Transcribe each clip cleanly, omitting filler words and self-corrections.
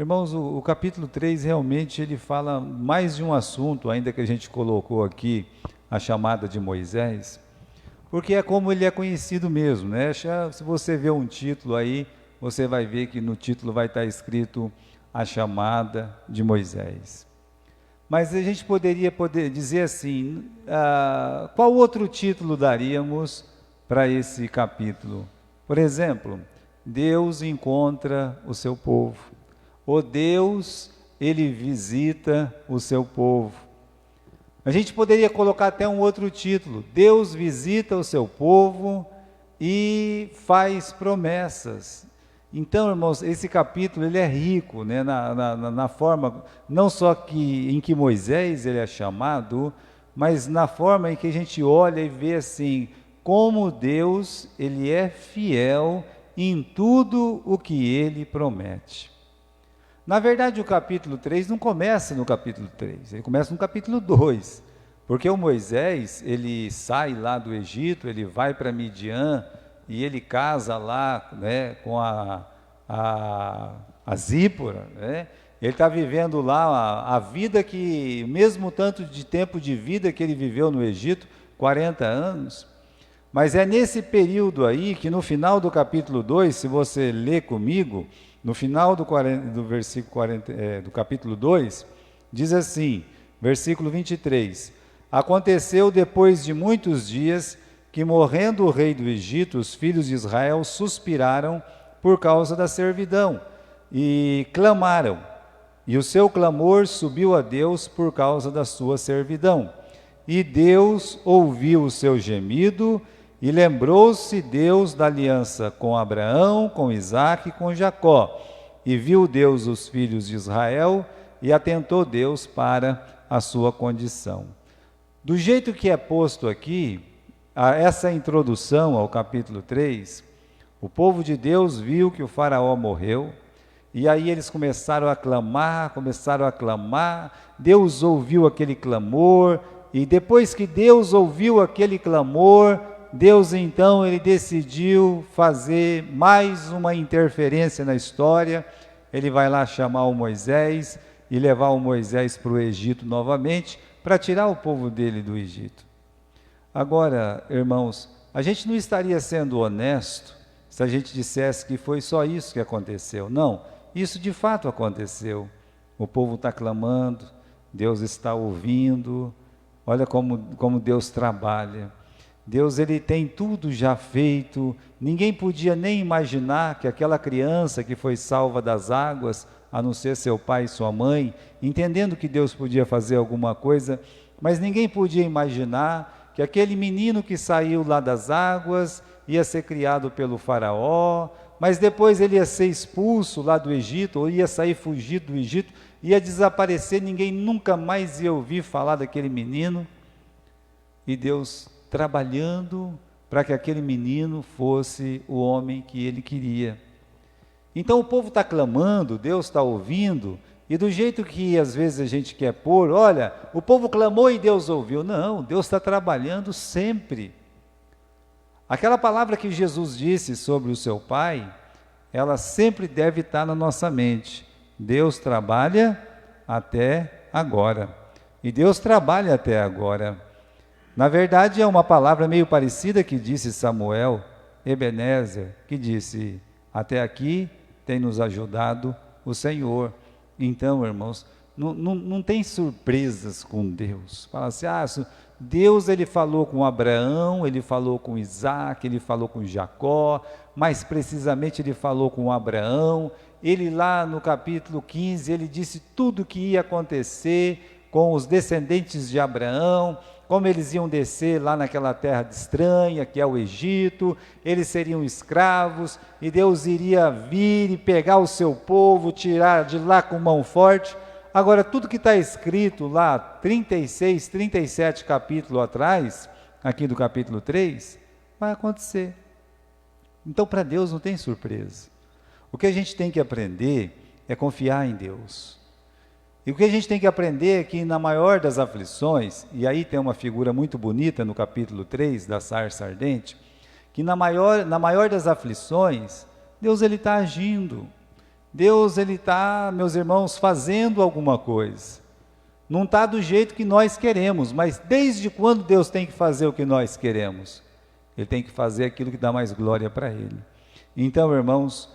Irmãos, o capítulo 3 realmente ele fala mais de um assunto, ainda que a gente colocou aqui a chamada de Moisés, porque é como ele é conhecido mesmo, né? Se você vê um título aí, você vai ver que no título vai estar escrito a chamada de Moisés. Mas a gente poder dizer assim, qual outro título daríamos para esse capítulo? Por exemplo, Deus encontra o seu povo. Ou Deus, ele visita o seu povo. A gente poderia colocar até um outro título: Deus visita o seu povo e faz promessas. Então, irmãos, esse capítulo ele é rico, né, na forma, não só em que Moisés ele é chamado, mas na forma em que a gente olha e vê assim, como Deus ele é fiel em tudo o que ele promete. Na verdade, o capítulo 3 não começa no capítulo 3, ele começa no capítulo 2, porque o Moisés, ele sai lá do Egito, ele vai para Midian, e ele casa lá, né, com a Zípora, né? Ele está vivendo lá a vida que, mesmo tanto de tempo de vida que ele viveu no Egito, 40 anos, mas é nesse período aí que no final do capítulo 2, se você ler comigo, no final do versículo 40, do capítulo 2, diz assim, versículo 23, aconteceu depois de muitos dias que, morrendo o rei do Egito, os filhos de Israel suspiraram por causa da servidão e clamaram, e o seu clamor subiu a Deus por causa da sua servidão. E Deus ouviu o seu gemido, e lembrou-se Deus da aliança com Abraão, com Isaque e com Jacó. E viu Deus os filhos de Israel, e atentou Deus para a sua condição. Do jeito que é posto aqui, essa introdução ao capítulo 3, o povo de Deus viu que o faraó morreu, e aí eles começaram a clamar, Deus ouviu aquele clamor, e depois que Deus ouviu aquele clamor, Deus então ele decidiu fazer mais uma interferência na história. Ele vai lá chamar o Moisés e levar o Moisés para o Egito novamente, para tirar o povo dele do Egito. Agora, irmãos, a gente não estaria sendo honesto se a gente dissesse que foi só isso que aconteceu. Não, isso de fato aconteceu. O povo está clamando, Deus está ouvindo, olha como Deus trabalha. Deus ele tem tudo já feito, ninguém podia nem imaginar que aquela criança que foi salva das águas, a não ser seu pai e sua mãe, entendendo que Deus podia fazer alguma coisa, mas ninguém podia imaginar que aquele menino que saiu lá das águas ia ser criado pelo faraó, mas depois ele ia ser expulso lá do Egito, ou ia sair fugido do Egito, ia desaparecer, ninguém nunca mais ia ouvir falar daquele menino, e Deus trabalhando para que aquele menino fosse o homem que ele queria. Então o povo está clamando, Deus está ouvindo, e do jeito que às vezes a gente quer pôr, olha, o povo clamou e Deus ouviu. Não, Deus está trabalhando sempre. Aquela palavra que Jesus disse sobre o seu Pai, ela sempre deve estar na nossa mente. Deus trabalha até agora. E Deus trabalha até agora. Na verdade, é uma palavra meio parecida que disse Samuel, Ebenezer, que disse, até aqui tem nos ajudado o Senhor. Então, irmãos, não tem surpresas com Deus. Fala assim, Deus ele falou com Abraão, ele falou com Isaque, ele falou com Jacó, mais precisamente ele falou com Abraão, ele lá no capítulo 15, ele disse tudo o que ia acontecer com os descendentes de Abraão, como eles iam descer lá naquela terra estranha, que é o Egito, eles seriam escravos, e Deus iria vir e pegar o seu povo, tirar de lá com mão forte. Agora, tudo que está escrito lá, 36, 37 capítulos atrás, aqui do capítulo 3, vai acontecer. Então, para Deus não tem surpresa. O que a gente tem que aprender é confiar em Deus. E o que a gente tem que aprender é que na maior das aflições, e aí tem uma figura muito bonita no capítulo 3 da sarça ardente, que na maior das aflições, Deus ele está agindo. Deus, ele está, meus irmãos, fazendo alguma coisa. Não está do jeito que nós queremos, mas desde quando Deus tem que fazer o que nós queremos? Ele tem que fazer aquilo que dá mais glória para Ele. Então, irmãos,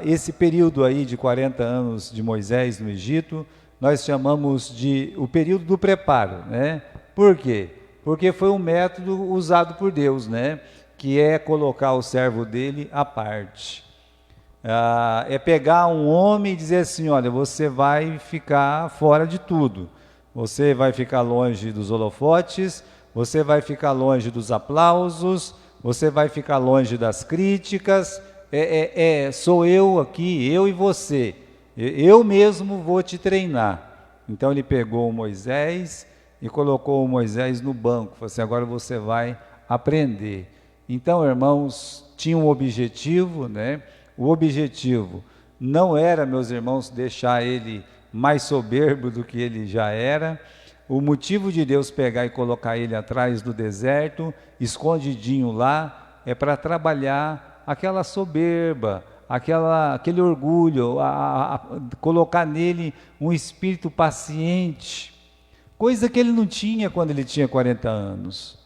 esse período aí de 40 anos de Moisés no Egito, nós chamamos de o período do preparo, né? Por quê? Porque foi um método usado por Deus, né? Que é colocar o servo dele à parte. É pegar um homem e dizer assim, olha, você vai ficar fora de tudo. Você vai ficar longe dos holofotes, você vai ficar longe dos aplausos, você vai ficar longe das críticas. Sou eu aqui, eu e você. Eu mesmo vou te treinar. Então ele pegou o Moisés e colocou o Moisés no banco. Falou assim, agora você vai aprender. Então, irmãos, tinha um objetivo, né? O objetivo não era, meus irmãos, deixar ele mais soberbo do que ele já era. O motivo de Deus pegar e colocar ele atrás do deserto, escondidinho lá, é para trabalhar aquela soberba, aquele orgulho, colocar nele um espírito paciente, coisa que ele não tinha quando ele tinha 40 anos.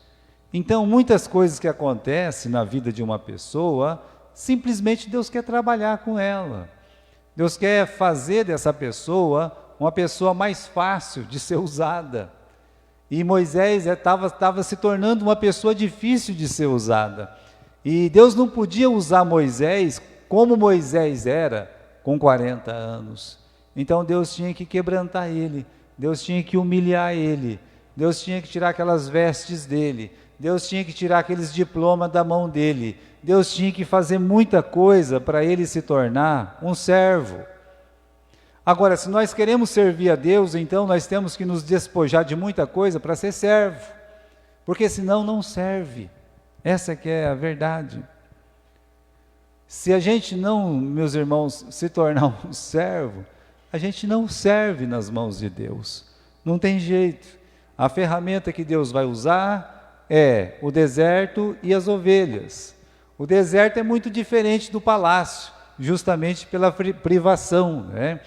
Então, muitas coisas que acontecem na vida de uma pessoa, simplesmente Deus quer trabalhar com ela. Deus quer fazer dessa pessoa uma pessoa mais fácil de ser usada. E Moisés estava se tornando uma pessoa difícil de ser usada. E Deus não podia usar Moisés como Moisés era com 40 anos. Então Deus tinha que quebrantar ele, Deus tinha que humilhar ele, Deus tinha que tirar aquelas vestes dele, Deus tinha que tirar aqueles diplomas da mão dele, Deus tinha que fazer muita coisa para ele se tornar um servo. Agora, se nós queremos servir a Deus, então nós temos que nos despojar de muita coisa para ser servo, porque senão não serve. Essa que é a verdade. Se a gente não, meus irmãos, se tornar um servo, a gente não serve nas mãos de Deus. Não tem jeito. A ferramenta que Deus vai usar é o deserto e as ovelhas. O deserto é muito diferente do palácio, justamente pela privação, né?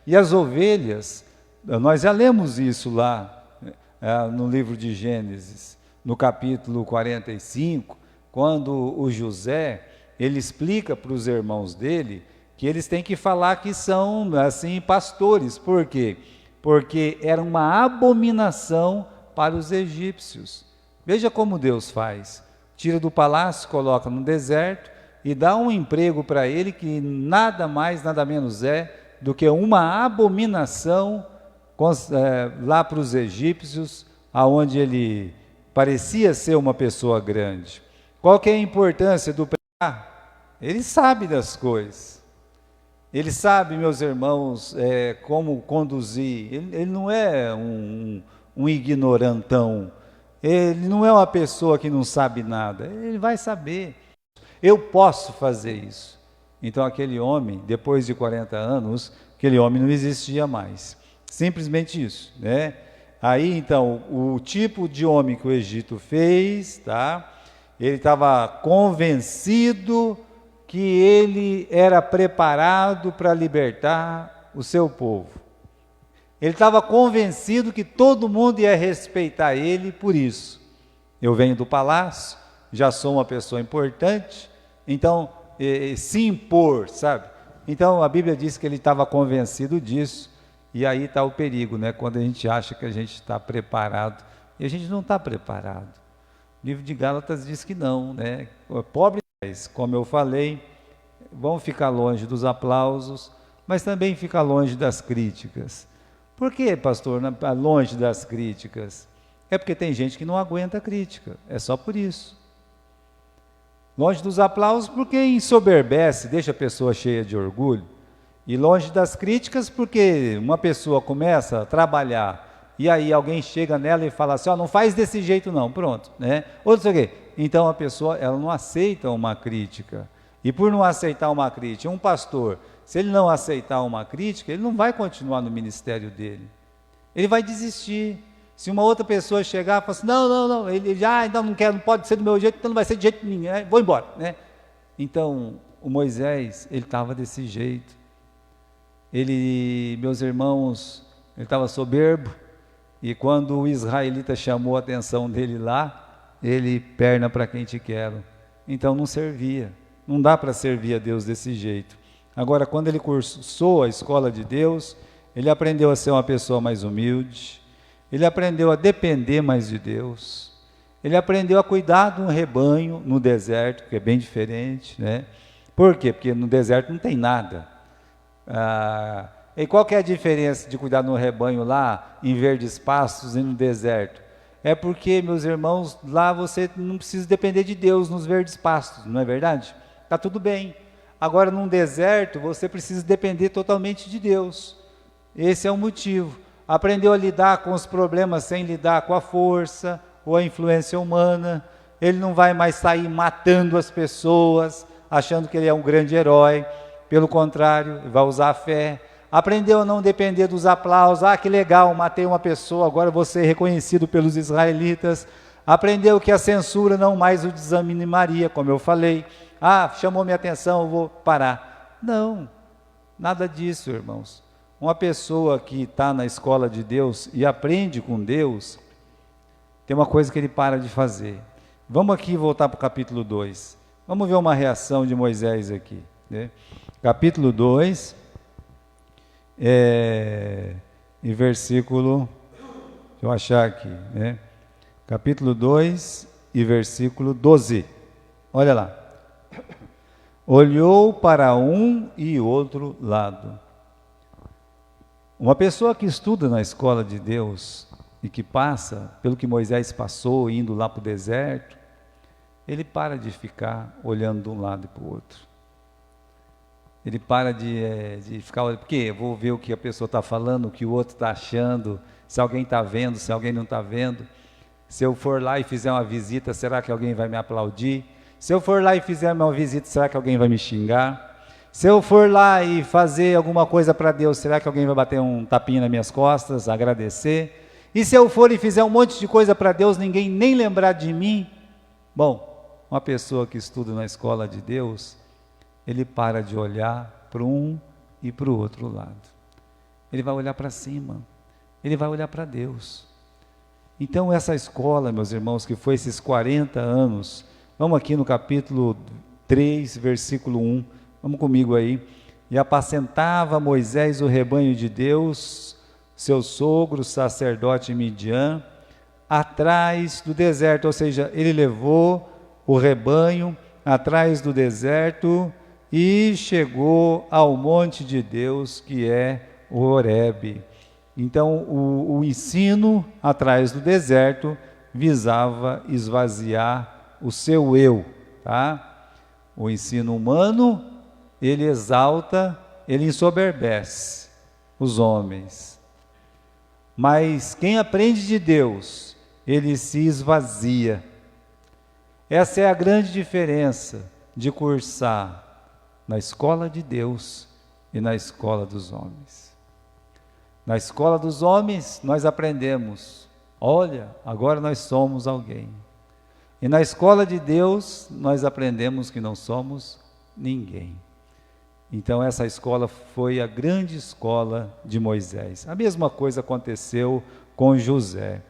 E as ovelhas, nós já lemos isso lá no livro de Gênesis, no capítulo 45, quando o José, ele explica para os irmãos dele que eles têm que falar que são, assim, pastores. Por quê? Porque era uma abominação para os egípcios. Veja como Deus faz. Tira do palácio, coloca no deserto e dá um emprego para ele que nada mais, nada menos é do que uma abominação lá para os egípcios, aonde ele parecia ser uma pessoa grande. Qual que é a importância do pregar? Ele sabe das coisas. Ele sabe, meus irmãos, como conduzir. Ele não é um ignorantão. Ele não é uma pessoa que não sabe nada. Ele vai saber. Eu posso fazer isso. Então aquele homem, depois de 40 anos, aquele homem não existia mais. Simplesmente isso, né? Aí então, o tipo de homem que o Egito fez, tá? Ele estava convencido que ele era preparado para libertar o seu povo. Ele estava convencido que todo mundo ia respeitar ele por isso. Eu venho do palácio, já sou uma pessoa importante, então se impor, sabe? Então a Bíblia diz que ele estava convencido disso, e aí está o perigo, né? Quando a gente acha que a gente está preparado, e a gente não está preparado. O livro de Gálatas diz que não, né? Pobres, como eu falei, vão ficar longe dos aplausos, mas também ficar longe das críticas. Por que, pastor, longe das críticas? É porque tem gente que não aguenta a crítica, é só por isso. Longe dos aplausos porque ensoberbece, deixa a pessoa cheia de orgulho. E longe das críticas porque uma pessoa começa a trabalhar e aí alguém chega nela e fala assim, não faz desse jeito não, pronto, né? Ou não sei o quê. Então a pessoa, ela não aceita uma crítica. E por não aceitar uma crítica, um pastor, se ele não aceitar uma crítica, ele não vai continuar no ministério dele. Ele vai desistir. Se uma outra pessoa chegar e falar assim, não, ele já então não quer, não pode ser do meu jeito, então não vai ser de jeito nenhum, vou embora, né? Então, o Moisés, ele estava desse jeito. meus irmãos, ele estava soberbo, e quando o israelita chamou a atenção dele lá, ele, perna para quem te quero. Então não servia, não dá para servir a Deus desse jeito. Agora, quando ele cursou a escola de Deus, ele aprendeu a ser uma pessoa mais humilde, ele aprendeu a depender mais de Deus, ele aprendeu a cuidar de um rebanho no deserto, que é bem diferente, né? Por quê? Porque no deserto não tem nada. E qual que é a diferença de cuidar de um rebanho lá, em verdes pastos e no deserto? É porque, meus irmãos, lá você não precisa depender de Deus nos verdes pastos, não é verdade? Está tudo bem. Agora, num deserto, você precisa depender totalmente de Deus. Esse é o motivo. Aprendeu a lidar com os problemas sem lidar com a força ou a influência humana. Ele não vai mais sair matando as pessoas, achando que ele é um grande herói. Pelo contrário, vai usar a fé. Aprendeu a não depender dos aplausos. Ah, que legal, matei uma pessoa, agora vou ser reconhecido pelos israelitas. Aprendeu que a censura não mais o desanimaria, como eu falei. Ah, chamou minha atenção, eu vou parar. Não, nada disso, irmãos. Uma pessoa que está na escola de Deus e aprende com Deus, tem uma coisa que ele para de fazer. Vamos aqui voltar para o capítulo 2. Vamos ver uma reação de Moisés aqui, né? Capítulo 2, e versículo, deixa eu achar aqui, né? Capítulo 2 e versículo 12. Olha lá. Olhou para um e outro lado. Uma pessoa que estuda na escola de Deus e que passa pelo que Moisés passou, indo lá para o deserto, ele para de ficar olhando de um lado e para o outro. Ele para de ficar olhando, porque eu vou ver o que a pessoa está falando, o que o outro está achando, se alguém está vendo, se alguém não está vendo. Se eu for lá e fizer uma visita, será que alguém vai me aplaudir? Se eu for lá e fizer uma visita, será que alguém vai me xingar? Se eu for lá e fazer alguma coisa para Deus, será que alguém vai bater um tapinha nas minhas costas, agradecer? E se eu for e fizer um monte de coisa para Deus, ninguém nem lembrar de mim? Bom, uma pessoa que estuda na escola de Deus, ele para de olhar para um e para o outro lado. Ele vai olhar para cima, ele vai olhar para Deus. Então essa escola, meus irmãos, que foi esses 40 anos, vamos aqui no capítulo 3, versículo 1, vamos comigo aí. E apacentava Moisés o rebanho de Deus, seu sogro, sacerdote Midian, atrás do deserto, ou seja, ele levou o rebanho atrás do deserto e chegou ao monte de Deus, que é o Horebe. Então, o ensino atrás do deserto visava esvaziar o seu eu, tá? O ensino humano, ele exalta, ele ensoberbece os homens. Mas quem aprende de Deus, ele se esvazia. Essa é a grande diferença de cursar na escola de Deus e na escola dos homens. Na escola dos homens, nós aprendemos, olha, agora nós somos alguém. E na escola de Deus, nós aprendemos que não somos ninguém. Então essa escola foi a grande escola de Moisés. A mesma coisa aconteceu com José.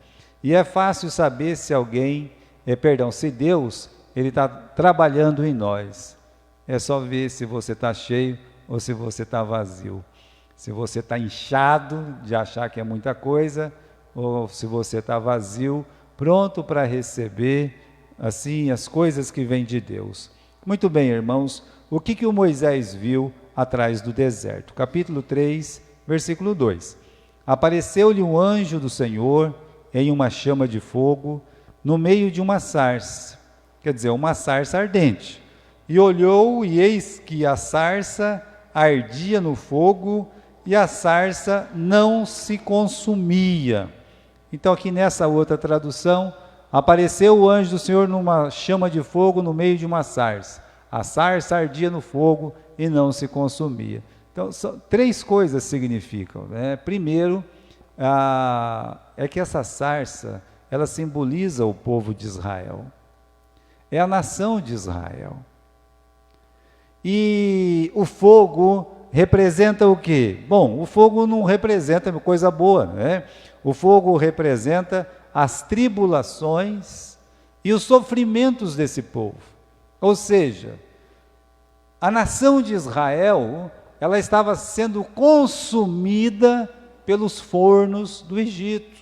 E é fácil saber se alguém, se Deus, ele está trabalhando em nós. É só ver se você está cheio ou se você está vazio. Se você está inchado de achar que é muita coisa, ou se você está vazio, pronto para receber, assim, as coisas que vêm de Deus. Muito bem, irmãos, o que o Moisés viu atrás do deserto? Capítulo 3, versículo 2. Apareceu-lhe um anjo do Senhor em uma chama de fogo, no meio de uma sarça, quer dizer, uma sarça ardente. E olhou, e eis que a sarça ardia no fogo, e a sarça não se consumia. Então aqui nessa outra tradução, apareceu o anjo do Senhor numa chama de fogo no meio de uma sarça. A sarça ardia no fogo e não se consumia. Então, três coisas significam, né? Primeiro, é que essa sarça, ela simboliza o povo de Israel. É a nação de Israel. E o fogo representa o quê? Bom, o fogo não representa coisa boa, né? O fogo representa as tribulações e os sofrimentos desse povo. Ou seja, a nação de Israel, ela estava sendo consumida pelos fornos do Egito.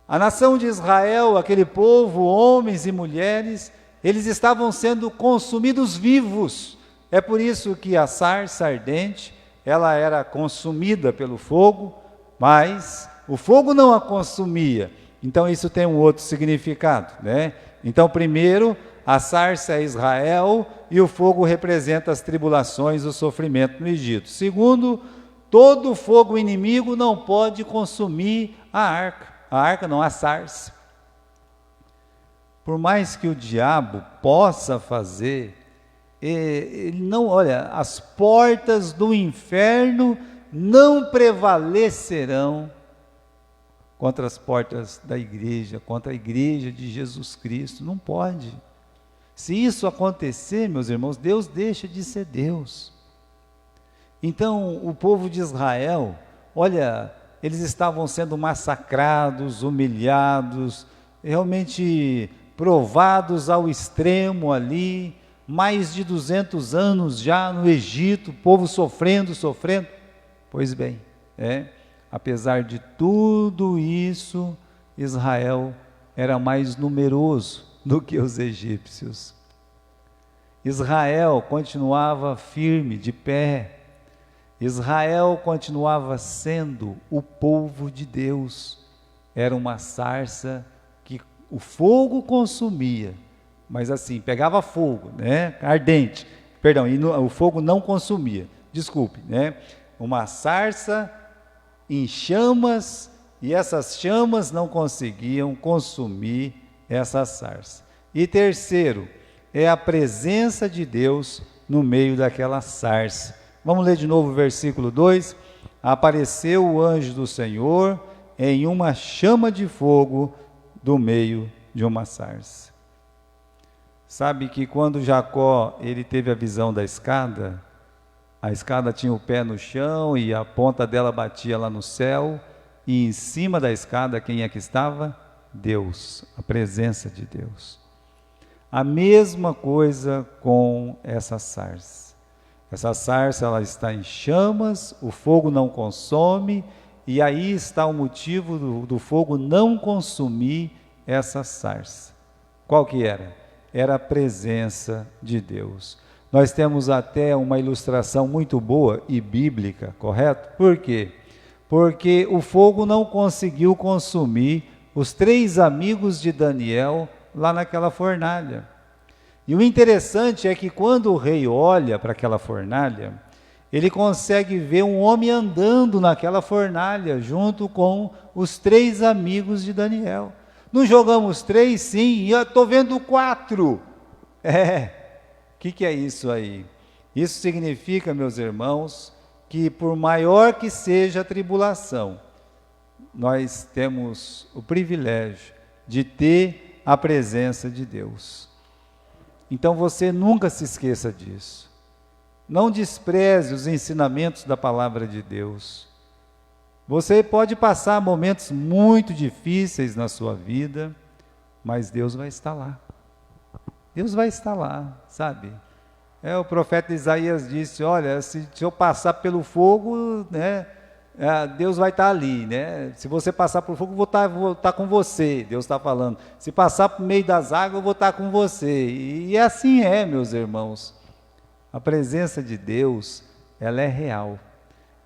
A nação de Israel, aquele povo, homens e mulheres, eles estavam sendo consumidos vivos. É por isso que a sarça ardente, ela era consumida pelo fogo, mas o fogo não a consumia. Então isso tem um outro significado, né? Então primeiro, a sarça é Israel e o fogo representa as tribulações, o sofrimento no Egito. Segundo, todo fogo inimigo não pode consumir a arca não, a sarça. Por mais que o diabo possa fazer, ele não, olha, as portas do inferno não prevalecerão contra as portas da igreja, contra a igreja de Jesus Cristo, não pode. Se isso acontecer, meus irmãos, Deus deixa de ser Deus. Então, o povo de Israel, olha, eles estavam sendo massacrados, humilhados, realmente provados ao extremo ali, mais de 200 anos já no Egito, o povo sofrendo. Pois bem, apesar de tudo isso, Israel era mais numeroso do que os egípcios. Israel continuava firme, de pé. Israel continuava sendo o povo de Deus. Era uma sarça que o fogo consumia, mas assim, pegava fogo, né? Ardente, perdão, e o fogo não consumia, desculpe, né? Uma sarça em chamas, e essas chamas não conseguiam consumir essa sarça. E terceiro, é a presença de Deus no meio daquela sarça. Vamos ler de novo o versículo 2. Apareceu o anjo do Senhor em uma chama de fogo do meio de uma sarça. Sabe que quando Jacó ele teve a visão da escada, a escada tinha o pé no chão e a ponta dela batia lá no céu, e em cima da escada quem é que estava? Deus, a presença de Deus. A mesma coisa com essa sarça. Essa sarça ela está em chamas, o fogo não consome, e aí está o motivo do fogo não consumir essa sarça. Qual que era? Era a presença de Deus. Nós temos até uma ilustração muito boa e bíblica, correto? Por quê? Porque o fogo não conseguiu consumir os 3 amigos de Daniel lá naquela fornalha. E o interessante é que quando o rei olha para aquela fornalha, ele consegue ver um homem andando naquela fornalha, junto com os 3 amigos de Daniel. Não jogamos 3? Sim, eu estou vendo 4. O que é isso aí? Isso significa, meus irmãos, que por maior que seja a tribulação, nós temos o privilégio de ter a presença de Deus. Então você nunca se esqueça disso. Não despreze os ensinamentos da palavra de Deus. Você pode passar momentos muito difíceis na sua vida, mas Deus vai estar lá. Deus vai estar lá, sabe? O profeta Isaías disse, olha, se eu passar pelo fogo, né, Deus vai estar ali, né? Se você passar pelo fogo, eu vou estar com você, Deus está falando. Se passar por meio das águas, eu vou estar com você. E assim meus irmãos. A presença de Deus, ela é real.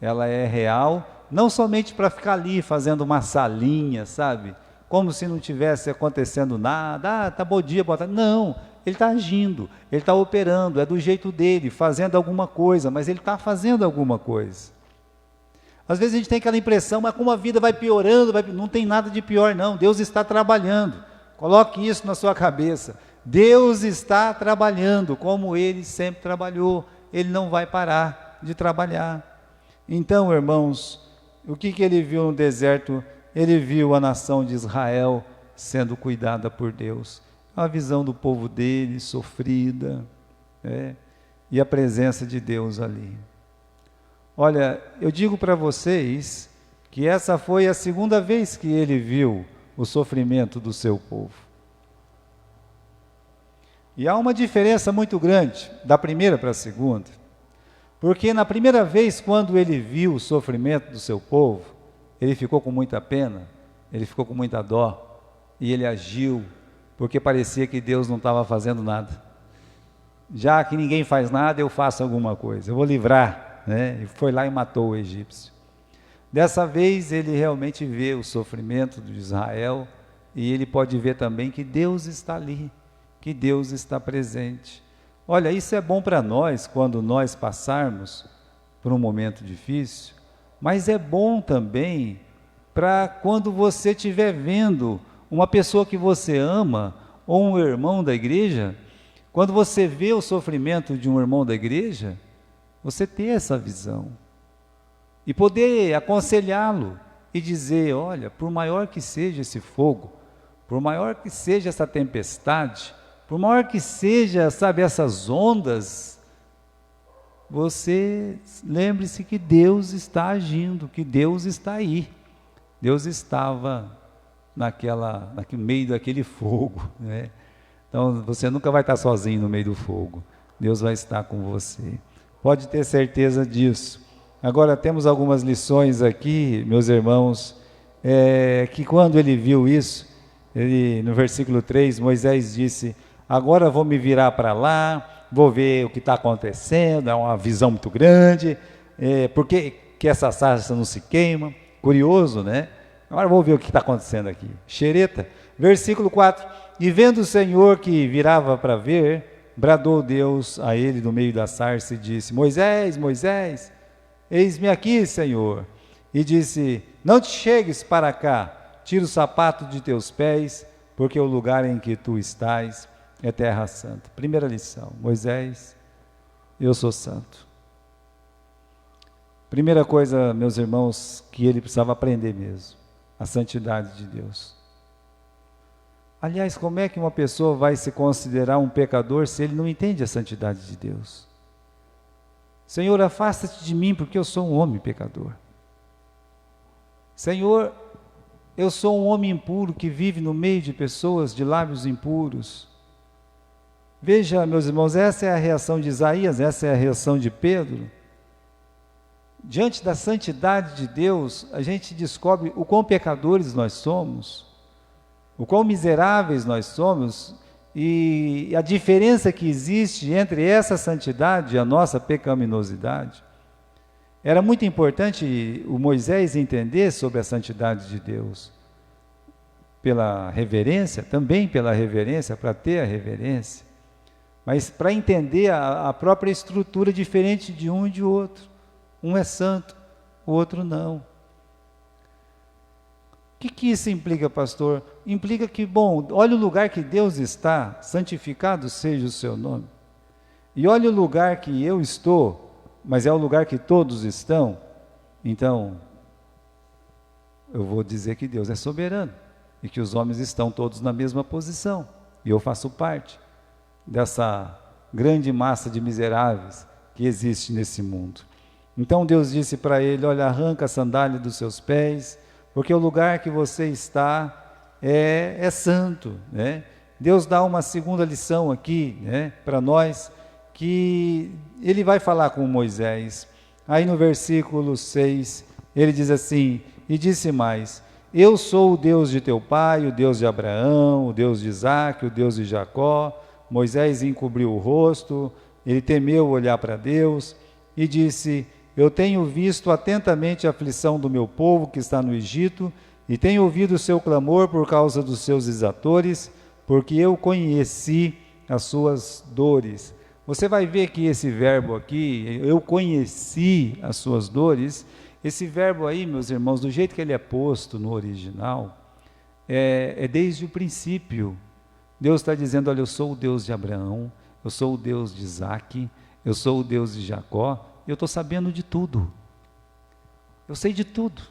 Ela é real, não somente para ficar ali fazendo uma salinha, sabe? Como se não tivesse acontecendo nada, tá bom dia, boa tarde. Não, Ele está agindo, Ele está operando, é do jeito dele, fazendo alguma coisa, mas Ele está fazendo alguma coisa. Às vezes a gente tem aquela impressão, mas como a vida vai piorando, não tem nada de pior não, Deus está trabalhando. Coloque isso na sua cabeça. Deus está trabalhando, como Ele sempre trabalhou, Ele não vai parar de trabalhar. Então, irmãos, o que Ele viu no deserto? Ele viu a nação de Israel sendo cuidada por Deus. A visão do povo dele, sofrida, e a presença de Deus ali. Olha, eu digo para vocês que essa foi a segunda vez que ele viu o sofrimento do seu povo. E há uma diferença muito grande da primeira para a segunda, porque na primeira vez, quando ele viu o sofrimento do seu povo, ele ficou com muita pena, ele ficou com muita dó, e ele agiu, porque parecia que Deus não estava fazendo nada. Já que ninguém faz nada, eu faço alguma coisa, eu vou livrar, né? E foi lá e matou o egípcio. Dessa vez ele realmente vê o sofrimento de Israel, e ele pode ver também que Deus está ali, que Deus está presente. Olha, isso é bom para nós quando nós passarmos por um momento difícil, mas é bom também para quando você estiver vendo uma pessoa que você ama, ou um irmão da igreja, quando você vê o sofrimento de um irmão da igreja, você ter essa visão e poder aconselhá-lo e dizer: olha, por maior que seja esse fogo, por maior que seja essa tempestade, por maior que seja, sabe, essas ondas, você lembre-se que Deus está agindo, que Deus está aí. Deus estava no meio daquele fogo, né? Então você nunca vai estar sozinho no meio do fogo, Deus vai estar com você, pode ter certeza disso. Agora temos algumas lições aqui, meus irmãos, que quando ele viu isso, no versículo 3, Moisés disse: agora vou me virar para lá, vou ver o que está acontecendo, é uma visão muito grande, por que essa sarça não se queima? Curioso, né? Agora vou ver o que está acontecendo aqui. Xereta. Versículo 4. E vendo o Senhor que virava para ver, bradou Deus a ele do meio da sarça e disse: Moisés, Moisés, eis-me aqui, Senhor. E disse: não te chegues para cá, tira o sapato de teus pés, porque o lugar em que tu estás é terra santa. Primeira lição: Moisés, eu sou santo. Primeira coisa, meus irmãos, que ele precisava aprender mesmo, a santidade de Deus. Aliás, como é que uma pessoa vai se considerar um pecador se ele não entende a santidade de Deus? Senhor, afasta-te de mim, porque eu sou um homem pecador. Senhor, eu sou um homem impuro que vive no meio de pessoas de lábios impuros. Veja, meus irmãos, essa é a reação de Isaías, essa é a reação de Pedro. Diante da santidade de Deus, a gente descobre o quão pecadores nós somos, o quão miseráveis nós somos, e a diferença que existe entre essa santidade e a nossa pecaminosidade. Era muito importante o Moisés entender sobre a santidade de Deus, pela reverência, também pela reverência, para ter a reverência, mas para entender a própria estrutura diferente de um e de outro. Um é santo, o outro não. O que isso implica, pastor? Implica que, bom, olha o lugar que Deus está, santificado seja o seu nome. E olha o lugar que eu estou, mas é o lugar que todos estão. Então, eu vou dizer que Deus é soberano e que os homens estão todos na mesma posição. E eu faço parte dessa grande massa de miseráveis que existe nesse mundo. Então Deus disse para ele: olha, arranca a sandália dos seus pés, porque o lugar que você está é santo, né? Deus dá uma segunda lição aqui, né, para nós, que ele vai falar com Moisés. Aí no versículo 6, ele diz assim: e disse mais: eu sou o Deus de teu pai, o Deus de Abraão, o Deus de Isaque, o Deus de Jacó. Moisés encobriu o rosto, ele temeu olhar para Deus e disse: eu tenho visto atentamente a aflição do meu povo que está no Egito, e tenho ouvido o seu clamor por causa dos seus exatores, porque eu conheci as suas dores. Você vai ver que esse verbo aqui, eu conheci as suas dores, esse verbo aí, meus irmãos, do jeito que ele é posto no original, é desde o princípio. Deus está dizendo: olha, eu sou o Deus de Abraão, eu sou o Deus de Isaque, eu sou o Deus de Jacó. Eu estou sabendo de tudo, eu sei de tudo,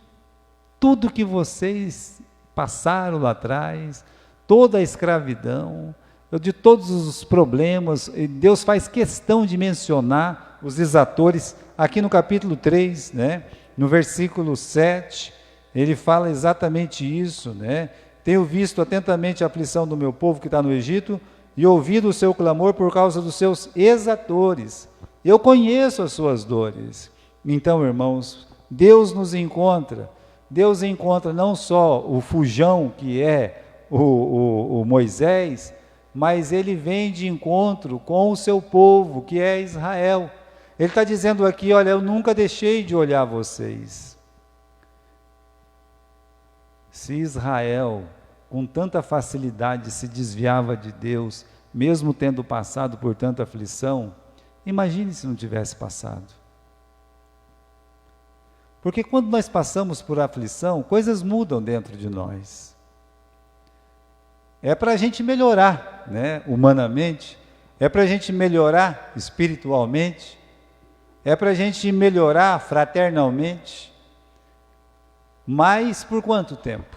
tudo que vocês passaram lá atrás, toda a escravidão, de todos os problemas. Deus faz questão de mencionar os exatores. Aqui no capítulo 3, né, no versículo 7, ele fala exatamente isso, né? Tenho visto atentamente a aflição do meu povo que está no Egito e ouvido o seu clamor por causa dos seus exatores. Eu conheço as suas dores. Então, irmãos, Deus nos encontra. Deus encontra não só o fujão que é o Moisés, mas ele vem de encontro com o seu povo, que é Israel. Ele está dizendo aqui, olha, eu nunca deixei de olhar vocês. Se Israel, com tanta facilidade, se desviava de Deus, mesmo tendo passado por tanta aflição, imagine se não tivesse passado. Porque quando nós passamos por aflição, coisas mudam dentro de nós. É para a gente melhorar, né, humanamente, é para a gente melhorar espiritualmente, é para a gente melhorar fraternalmente. Mas por quanto tempo?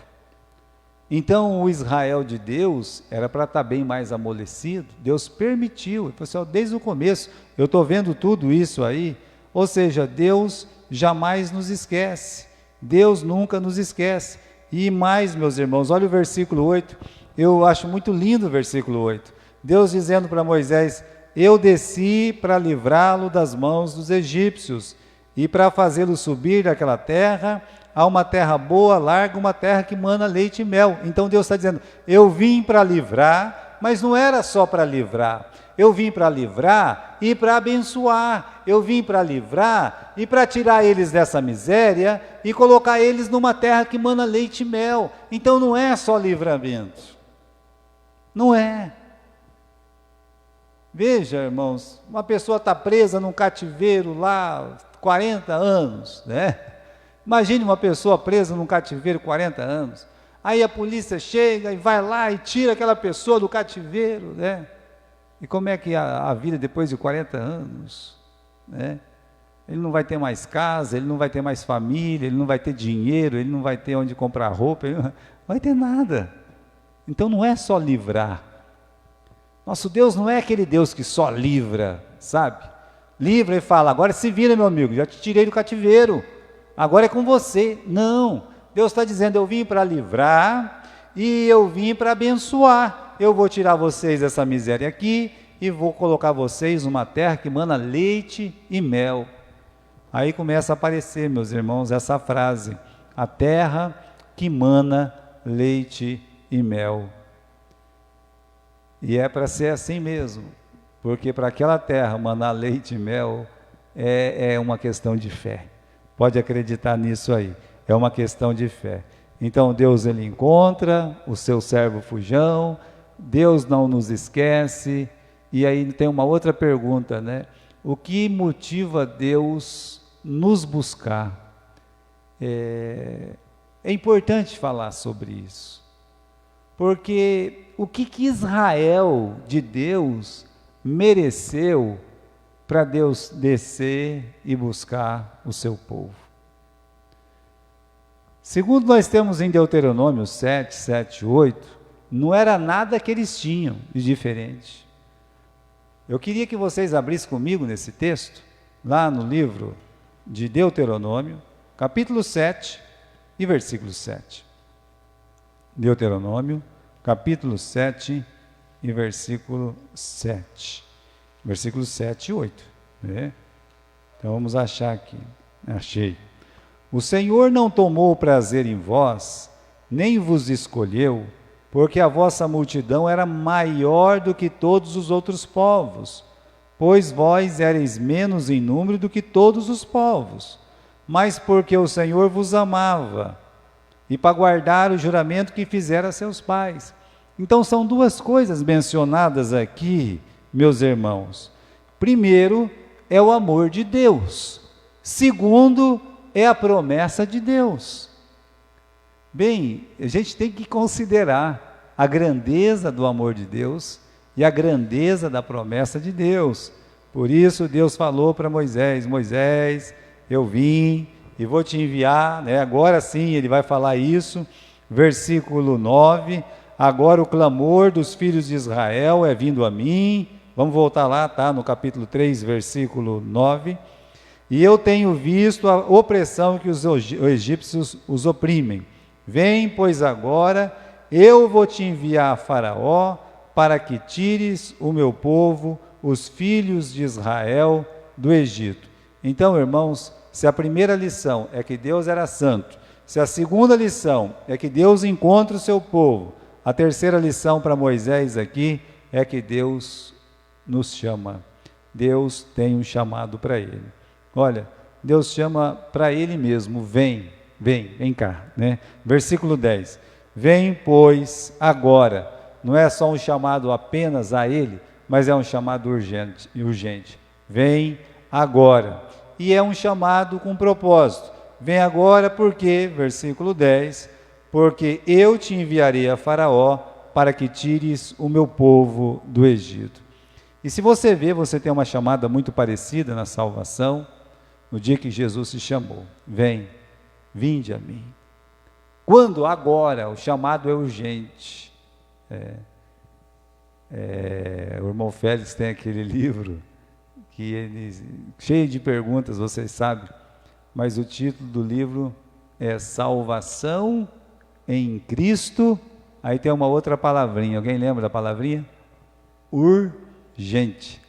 Então o Israel de Deus era para estar bem mais amolecido. Deus permitiu, ele falou assim, desde o começo, eu estou vendo tudo isso aí. Ou seja, Deus jamais nos esquece, Deus nunca nos esquece. E mais, meus irmãos, olha o versículo 8, eu acho muito lindo o versículo 8, Deus dizendo para Moisés, eu desci para livrá-lo das mãos dos egípcios, e para fazê-lo subir daquela terra, a uma terra boa, larga, uma terra que mana leite e mel. Então Deus está dizendo, eu vim para livrar, mas não era só para livrar, eu vim para livrar e para abençoar, eu vim para livrar e para tirar eles dessa miséria e colocar eles numa terra que mana leite e mel. Então não é só livramento, não é. Veja, irmãos, uma pessoa está presa num cativeiro lá 40 anos, né? Imagine uma pessoa presa num cativeiro 40 anos, aí a polícia chega e vai lá e tira aquela pessoa do cativeiro, né? E como é que a vida depois de 40 anos, né? Ele não vai ter mais casa, ele não vai ter mais família, ele não vai ter dinheiro, ele não vai ter onde comprar roupa, ele não vai ter nada. Então não é só livrar. Nosso Deus não é aquele Deus que só livra, sabe? Livra e fala, agora se vira, meu amigo, já te tirei do cativeiro, agora é com você. Não, Deus está dizendo, eu vim para livrar e eu vim para abençoar. Eu vou tirar vocês dessa miséria aqui e vou colocar vocês numa terra que mana leite e mel. Aí começa a aparecer, meus irmãos, essa frase, a terra que mana leite e mel. E é para ser assim mesmo, porque para aquela terra manar leite e mel é uma questão de fé. Pode acreditar nisso aí, é uma questão de fé. Então Deus, ele encontra o seu servo fujão, Deus não nos esquece. E aí tem uma outra pergunta, né? O que motiva Deus nos buscar? É importante falar sobre isso, porque o que Israel de Deus mereceu para Deus descer e buscar o seu povo? Segundo nós temos em Deuteronômio 7, 7, 8, não era nada que eles tinham de diferente. Eu queria que vocês abrissem comigo nesse texto, lá no livro de Deuteronômio, capítulo 7 e versículo 7. Deuteronômio, capítulo 7 e versículo 7. Versículo 7 e 8. Né? Então vamos achar aqui. Achei. O Senhor não tomou prazer em vós, nem vos escolheu, porque a vossa multidão era maior do que todos os outros povos, pois vós éreis menos em número do que todos os povos, mas porque o Senhor vos amava, e para guardar o juramento que fizera a seus pais. Então são duas coisas mencionadas aqui, meus irmãos. Primeiro, é o amor de Deus. Segundo, é a promessa de Deus. Bem, a gente tem que considerar a grandeza do amor de Deus e a grandeza da promessa de Deus. Por isso Deus falou para Moisés, Moisés, eu vim e vou te enviar, né? Agora sim ele vai falar isso, versículo 9, agora o clamor dos filhos de Israel é vindo a mim. Vamos voltar lá, tá? No capítulo 3, versículo 9. E eu tenho visto a opressão que os egípcios os oprimem. Vem, pois agora, eu vou te enviar a Faraó, para que tires o meu povo, os filhos de Israel, do Egito. Então, irmãos, se a primeira lição é que Deus era santo, se a segunda lição é que Deus encontra o seu povo, a terceira lição para Moisés aqui é que Deus nos chama. Deus tem um chamado para ele. Olha, Deus chama para ele mesmo, vem cá, né? Versículo 10, vem, pois, agora. Não é só um chamado apenas a ele, mas é um chamado urgente. Vem agora. E é um chamado com propósito. Vem agora porque, versículo 10, porque eu te enviarei a Faraó para que tires o meu povo do Egito. E se você vê, você tem uma chamada muito parecida na salvação, no dia que Jesus se chamou. Vinde a mim. Quando? Agora. O chamado é urgente. O irmão Félix tem aquele livro que ele, cheio de perguntas, vocês sabem, mas o título do livro é Salvação em Cristo. Aí tem uma outra palavrinha, alguém lembra da palavrinha? Urgente.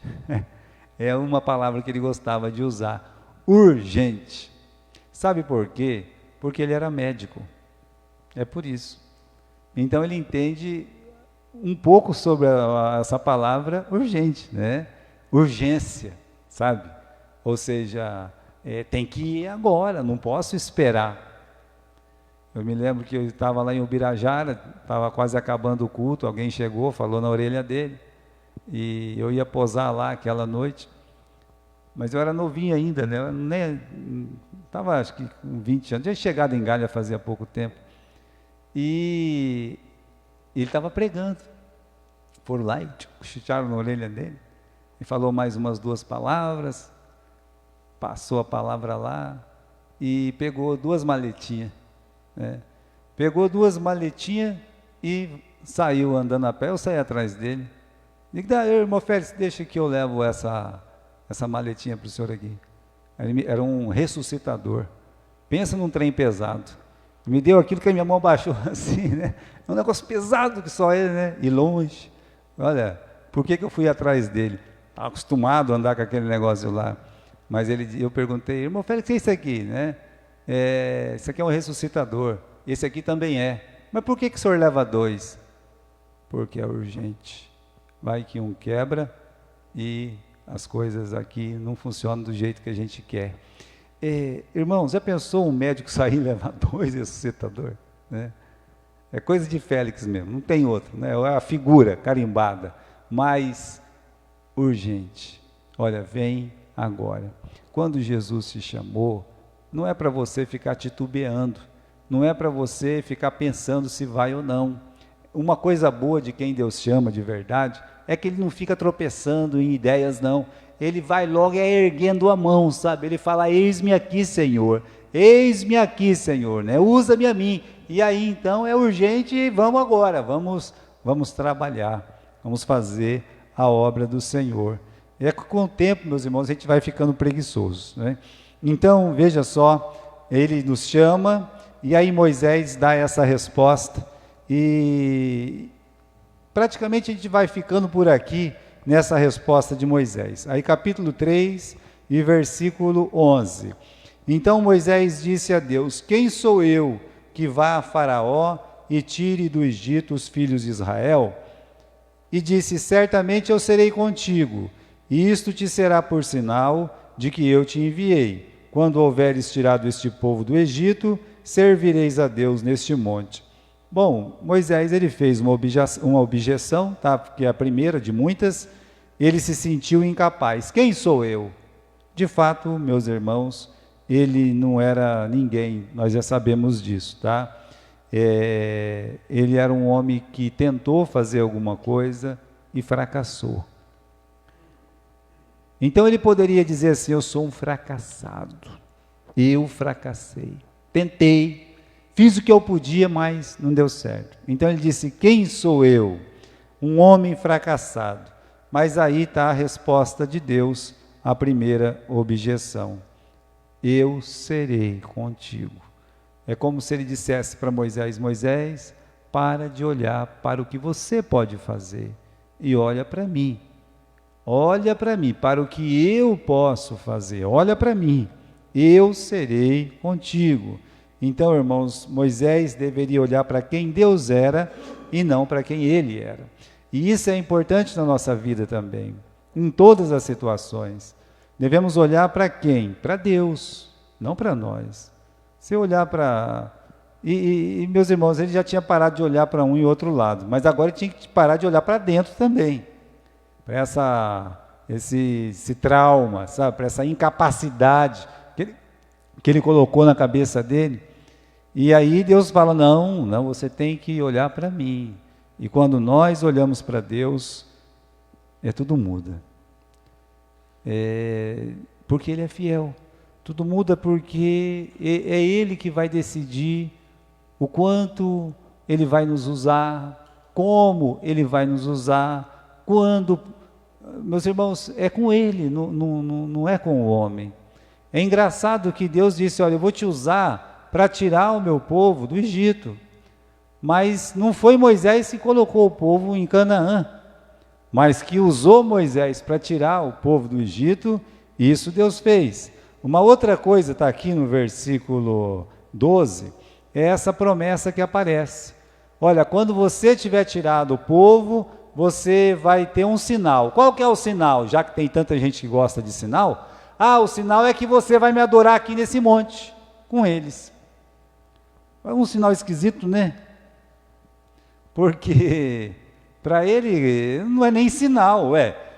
É uma palavra que ele gostava de usar, urgente. Sabe por quê? Porque ele era médico, é por isso. Então ele entende um pouco sobre essa palavra urgente, né? Urgência, sabe? Ou seja, tem que ir agora, não posso esperar. Eu me lembro que eu estava lá em Ubirajara, estava quase acabando o culto, alguém chegou, falou na orelha dele, e eu ia posar lá aquela noite, mas eu era novinho ainda, né? Eu estava acho que com 20 anos, tinha chegado em Galha fazia pouco tempo, e ele estava pregando. Foram lá e chutaram na orelha dele. Ele falou mais umas 2 palavras, passou a palavra lá e pegou 2 maletinhas. Né? Pegou 2 maletinhas e saiu andando a pé. Eu saí atrás dele. Digo, irmão Félix, deixa que eu levo essa maletinha para o senhor aqui. Ele era um ressuscitador. Pensa num trem pesado. Me deu aquilo que a minha mão baixou assim, né? É um negócio pesado que só ele, né? E longe. Olha, por que eu fui atrás dele? Estava acostumado a andar com aquele negócio lá. Mas eu perguntei, irmão Félix, o que é isso aqui, né? Isso aqui é um ressuscitador. Esse aqui também é. Mas por que o senhor leva 2? Porque é urgente. Vai que um quebra e as coisas aqui não funcionam do jeito que a gente quer. Irmão, já pensou um médico sair e levar 2 ressuscitadores? Né? É coisa de Félix mesmo, não tem outro, né? É a figura carimbada, mas urgente. Olha, vem agora. Quando Jesus te chamou, não é para você ficar titubeando, não é para você ficar pensando se vai ou não. Uma coisa boa de quem Deus chama de verdade é que ele não fica tropeçando em ideias, não. Ele vai logo erguendo a mão, sabe? Ele fala, eis-me aqui, Senhor, né? Usa-me a mim. E aí, então, é urgente e vamos agora, vamos trabalhar, vamos fazer a obra do Senhor. É que com o tempo, meus irmãos, a gente vai ficando preguiçoso, né? Então, veja só, ele nos chama, e aí Moisés dá essa resposta, e praticamente a gente vai ficando por aqui, nessa resposta de Moisés. Aí capítulo 3 e versículo 11. Então Moisés disse a Deus, quem sou eu que vá a Faraó e tire do Egito os filhos de Israel? E disse, certamente eu serei contigo, e isto te será por sinal de que eu te enviei. Quando houveres tirado este povo do Egito, servireis a Deus neste monte. Bom, Moisés ele fez uma objeção, tá? Porque é a primeira de muitas. Ele se sentiu incapaz. Quem sou eu? De fato, meus irmãos, ele não era ninguém, nós já sabemos disso, tá? Ele era um homem que tentou fazer alguma coisa e fracassou. Então ele poderia dizer assim, eu sou um fracassado, eu fracassei, tentei, fiz o que eu podia, mas não deu certo. Então ele disse: quem sou eu? Um homem fracassado. Mas aí está a resposta de Deus à primeira objeção: eu serei contigo. É como se ele dissesse para Moisés: Moisés, para de olhar para o que você pode fazer e olha para mim. Olha para mim, para o que eu posso fazer. Olha para mim, eu serei contigo. Então, irmãos, Moisés deveria olhar para quem Deus era e não para quem ele era. E isso é importante na nossa vida também, em todas as situações. Devemos olhar para quem? Para Deus, não para nós. Se olhar para... E, meus irmãos, ele já tinha parado de olhar para um e outro lado, mas agora ele tinha que parar de olhar para dentro também, para esse trauma, sabe? Para essa incapacidade que ele colocou na cabeça dele. E aí Deus fala: não, você tem que olhar para mim. E quando nós olhamos para Deus, tudo muda. Porque Ele é fiel. Tudo muda porque é Ele que vai decidir o quanto Ele vai nos usar, como Ele vai nos usar, quando. Meus irmãos, é com Ele, não é com o homem. É engraçado que Deus disse: olha, eu vou te usar para tirar o meu povo do Egito. Mas não foi Moisés que colocou o povo em Canaã, mas que usou Moisés para tirar o povo do Egito, isso Deus fez. Uma outra coisa está aqui no versículo 12, é essa promessa que aparece. Olha, quando você tiver tirado o povo, você vai ter um sinal. Qual que é o sinal? Já que tem tanta gente que gosta de sinal, o sinal é que você vai me adorar aqui nesse monte, com eles. É um sinal esquisito, né? Porque para ele não é nem sinal,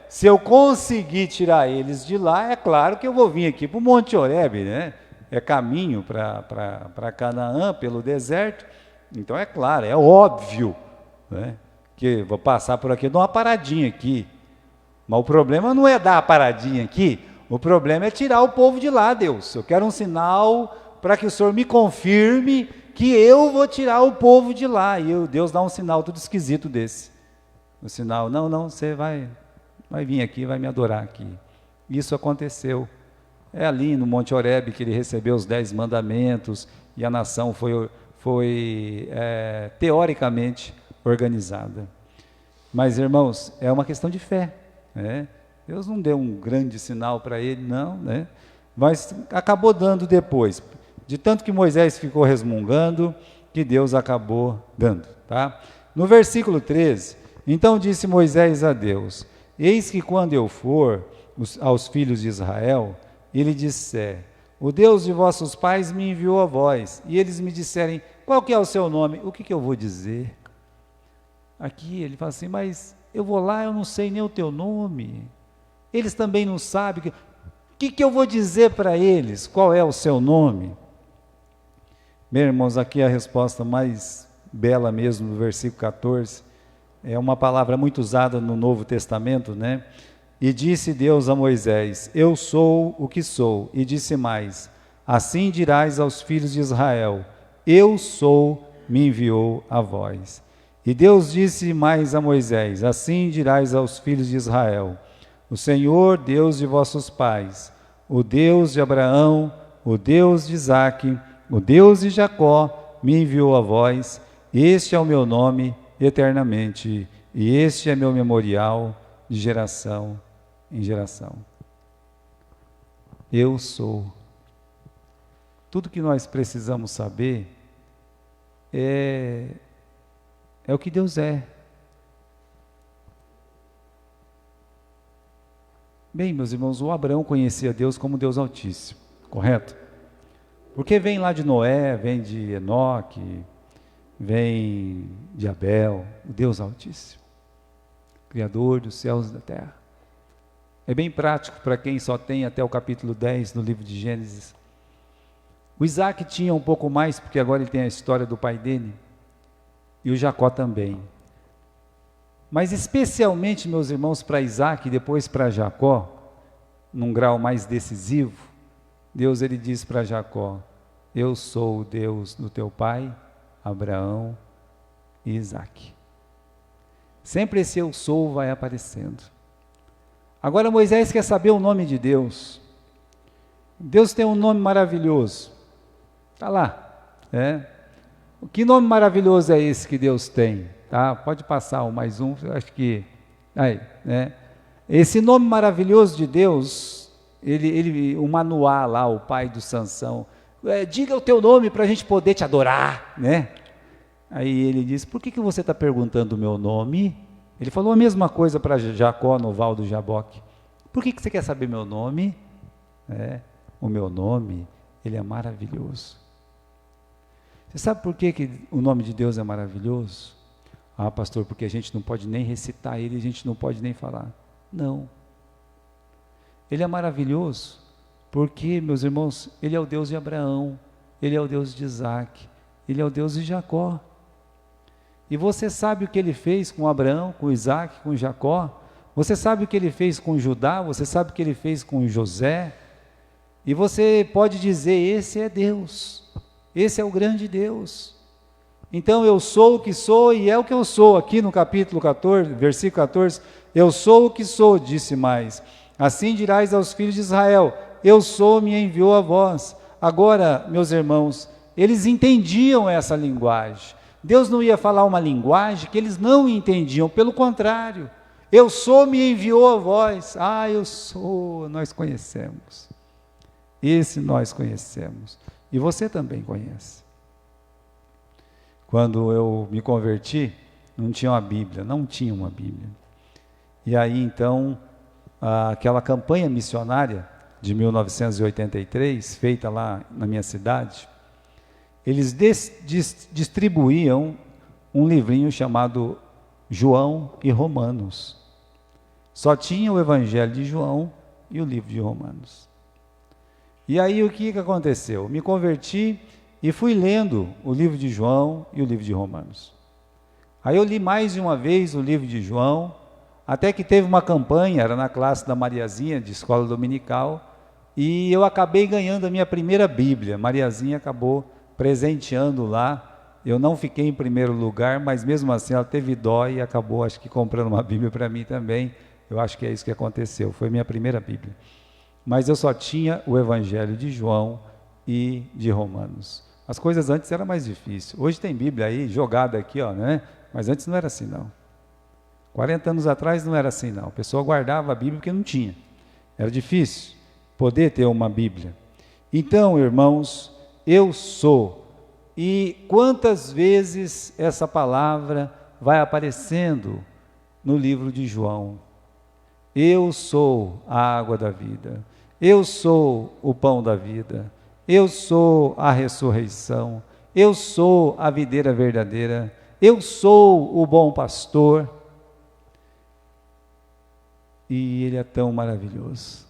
se eu conseguir tirar eles de lá, é claro que eu vou vir aqui para o Monte Horebe, né? É caminho para Canaã, pelo deserto, então é claro, é óbvio, né? Que vou passar por aqui, dou uma paradinha aqui, mas o problema não é dar a paradinha aqui, o problema é tirar o povo de lá, Deus. Eu quero um sinal para que o Senhor me confirme que eu vou tirar o povo de lá. E Deus dá um sinal tudo esquisito desse. O sinal: não, você vai vir aqui, vai me adorar aqui. Isso aconteceu. É ali no Monte Horebe que ele recebeu os 10 mandamentos e a nação foi teoricamente organizada. Mas, irmãos, é uma questão de fé, né? Deus não deu um grande sinal para ele, não, né? Mas acabou dando depois. De tanto que Moisés ficou resmungando, que Deus acabou dando, tá? No versículo 13, então disse Moisés a Deus: eis que quando eu for aos filhos de Israel, ele disser: o Deus de vossos pais me enviou a vós, e eles me disserem: qual que é o seu nome? O que eu vou dizer? Aqui ele fala assim: mas eu vou lá, eu não sei nem o teu nome, eles também não sabem, o que eu vou dizer para eles? Qual é o seu nome? Meus irmãos, aqui a resposta mais bela mesmo, no versículo 14, é uma palavra muito usada no Novo Testamento, né? E disse Deus a Moisés: eu sou o que sou. E disse mais: assim dirás aos filhos de Israel: eu sou, me enviou a vós. E Deus disse mais a Moisés: assim dirás aos filhos de Israel: o Senhor, Deus de vossos pais, o Deus de Abraão, o Deus de Isaque, o Deus de Jacó, me enviou a vós. Este é o meu nome eternamente, e este é meu memorial de geração em geração. Eu sou. Tudo que nós precisamos saber é o que Deus é. Bem, meus irmãos, o Abraão conhecia Deus como Deus Altíssimo, correto? Porque vem lá de Noé, vem de Enoque, vem de Abel, o Deus Altíssimo, Criador dos céus e da terra. É bem prático para quem só tem até o capítulo 10 no livro de Gênesis. O Isaac tinha um pouco mais, porque agora ele tem a história do pai dele, e o Jacó também. Mas especialmente, meus irmãos, para Isaac e depois para Jacó, num grau mais decisivo, Deus ele diz para Jacó: eu sou o Deus do teu pai, Abraão e Isaque. Sempre esse eu sou vai aparecendo. Agora Moisés quer saber o nome de Deus. Deus tem um nome maravilhoso. Está lá. Que nome maravilhoso é esse que Deus tem? Tá? Pode passar mais um, acho que... Aí, esse nome maravilhoso de Deus, o Manoá lá, o pai do Sansão, diga o teu nome para a gente poder te adorar, né? Aí ele disse, por que você está perguntando o meu nome? Ele falou a mesma coisa para Jacó no Val do Jaboque. Por que você quer saber meu nome? O meu nome, ele é maravilhoso. Você sabe por que o nome de Deus é maravilhoso? Ah, pastor, porque a gente não pode nem recitar ele, a gente não pode nem falar. Não. Ele é maravilhoso porque, meus irmãos, ele é o Deus de Abraão, ele é o Deus de Isaque, ele é o Deus de Jacó. E você sabe o que ele fez com Abraão, com Isaque, com Jacó? Você sabe o que ele fez com Judá? Você sabe o que ele fez com José? E você pode dizer, esse é Deus, esse é o grande Deus. Então eu sou o que sou e é o que eu sou. Aqui no capítulo 14, versículo 14, eu sou o que sou, disse mais. Assim dirás aos filhos de Israel, eu sou, me enviou a vós. Agora, meus irmãos, eles entendiam essa linguagem. Deus não ia falar uma linguagem que eles não entendiam, pelo contrário. Eu sou, me enviou a vós. Ah, eu sou, nós conhecemos. Esse nós conhecemos. E você também conhece. Quando eu me converti, não tinha uma Bíblia. E aí então, aquela campanha missionária de 1983, feita lá na minha cidade, eles distribuíam um livrinho chamado João e Romanos. Só tinha o Evangelho de João e o livro de Romanos. E aí o que aconteceu? Me converti e fui lendo o livro de João e o livro de Romanos. Aí eu li mais de uma vez o livro de João, até que teve uma campanha, era na classe da Mariazinha, de escola dominical, e eu acabei ganhando a minha primeira Bíblia. Mariazinha acabou presenteando lá. Eu não fiquei em primeiro lugar, mas mesmo assim ela teve dó e acabou, acho que, comprando uma Bíblia para mim também. Eu acho que é isso que aconteceu, foi minha primeira Bíblia. Mas eu só tinha o Evangelho de João e de Romanos. As coisas antes eram mais difíceis. Hoje tem Bíblia aí, jogada aqui, né? Mas antes não era assim, não. 40 anos atrás não era assim, não. A pessoa guardava a Bíblia porque não tinha. Era difícil poder ter uma Bíblia. Então, irmãos, eu sou. E quantas vezes essa palavra vai aparecendo no livro de João? Eu sou a água da vida. Eu sou o pão da vida. Eu sou a ressurreição. Eu sou a videira verdadeira. Eu sou o bom pastor. E ele é tão maravilhoso.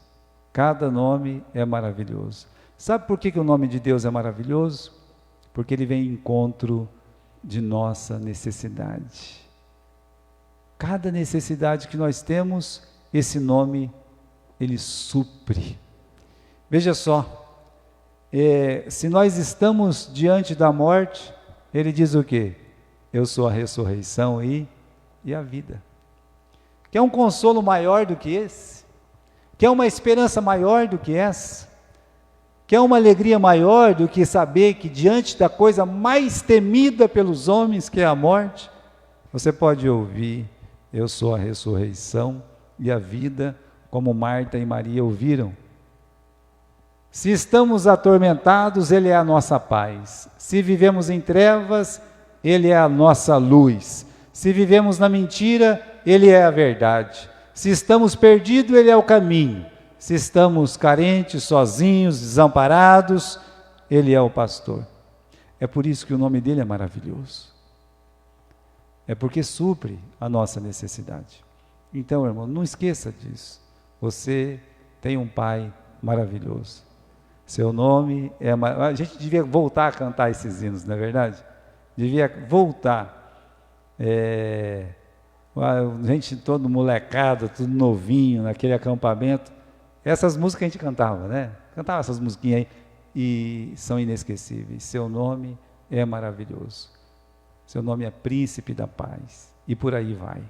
Cada nome é maravilhoso. Sabe por que o nome de Deus é maravilhoso? Porque ele vem em encontro de nossa necessidade. Cada necessidade que nós temos, esse nome, ele supre. Veja só, se nós estamos diante da morte, ele diz o quê? Eu sou a ressurreição e a vida. Quer um consolo maior do que esse? Quer uma esperança maior do que essa? Quer uma alegria maior do que saber que diante da coisa mais temida pelos homens, que é a morte, você pode ouvir, eu sou a ressurreição e a vida, como Marta e Maria ouviram. Se estamos atormentados, ele é a nossa paz. Se vivemos em trevas, ele é a nossa luz. Se vivemos na mentira, ele é a verdade. Se estamos perdidos, ele é o caminho. Se estamos carentes, sozinhos, desamparados, ele é o pastor. É por isso que o nome dele é maravilhoso. É porque supre a nossa necessidade. Então, irmão, não esqueça disso. Você tem um pai maravilhoso. Seu nome é... A gente devia voltar a cantar esses hinos, não é verdade? Devia voltar. A gente todo molecado, tudo novinho, naquele acampamento. Essas músicas a gente cantava, né? Cantava essas musiquinhas aí. e são inesquecíveis. Seu nome é maravilhoso. Seu nome é Príncipe da Paz. E por aí vai.